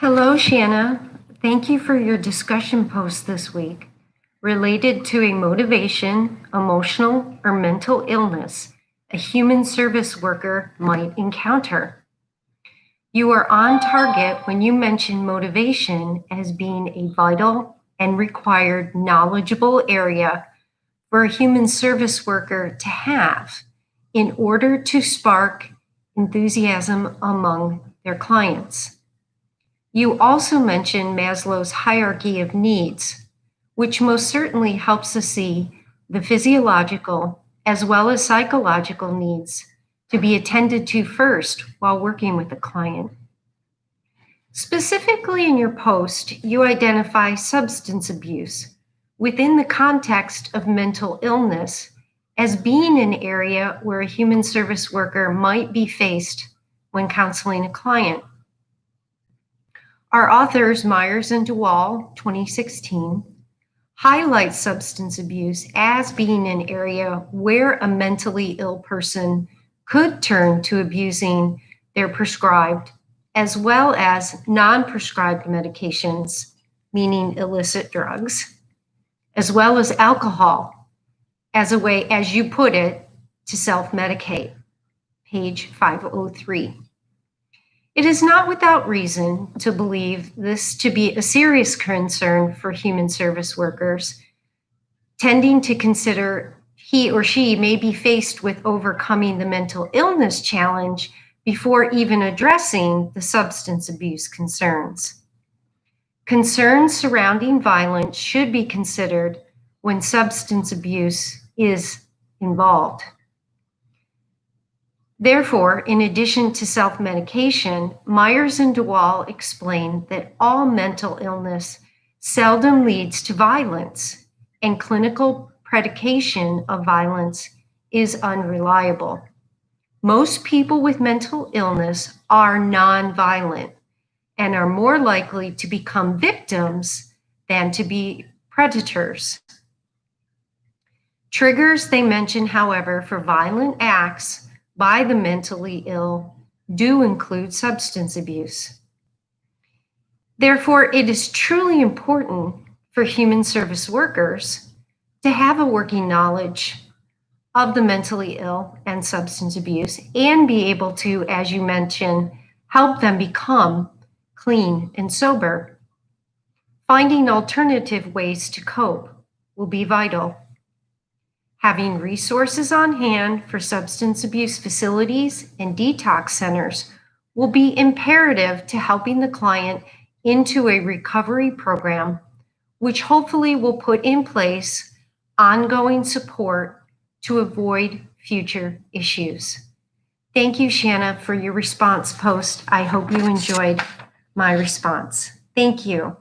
Hello, Shanna. Thank you for your discussion post this week related to a motivation, emotional, or mental illness a human service worker might encounter. You are on target when you mention motivation as being a vital and required knowledgeable area for a human service worker to have in order to spark enthusiasm among their clients. You also mentioned Maslow's hierarchy of needs, which most certainly helps us see the physiological as well as psychological needs to be attended to first while working with a client. Specifically in your post, you identify substance abuse within the context of mental illness as being an area where a human service worker might be faced when counseling a client. Our authors, Myers and DeWall, 2016, highlight substance abuse as being an area where a mentally ill person could turn to abusing their prescribed as well as non-prescribed medications, meaning illicit drugs, as well as alcohol as a way, as you put it, to self-medicate, page 503. It is not without reason to believe this to be a serious concern for human service workers, tending to consider he or she may be faced with overcoming the mental illness challenge before even addressing the substance abuse concerns. Concerns surrounding violence should be considered when substance abuse is involved. Therefore, in addition to self-medication, Myers and DeWall explain that all mental illness seldom leads to violence, and clinical predication of violence is unreliable. Most people with mental illness are nonviolent and are more likely to become victims than to be predators. Triggers they mention, however, for violent acts by the mentally ill do include substance abuse. Therefore, it is truly important for human service workers to have a working knowledge of the mentally ill and substance abuse and be able to, as you mentioned, help them become clean and sober. Finding alternative ways to cope will be vital. Having resources on hand for substance abuse facilities and detox centers will be imperative to helping the client into a recovery program, which hopefully will put in place ongoing support to avoid future issues. Thank you, Shanna, for your response post. I hope you enjoyed my response. Thank you.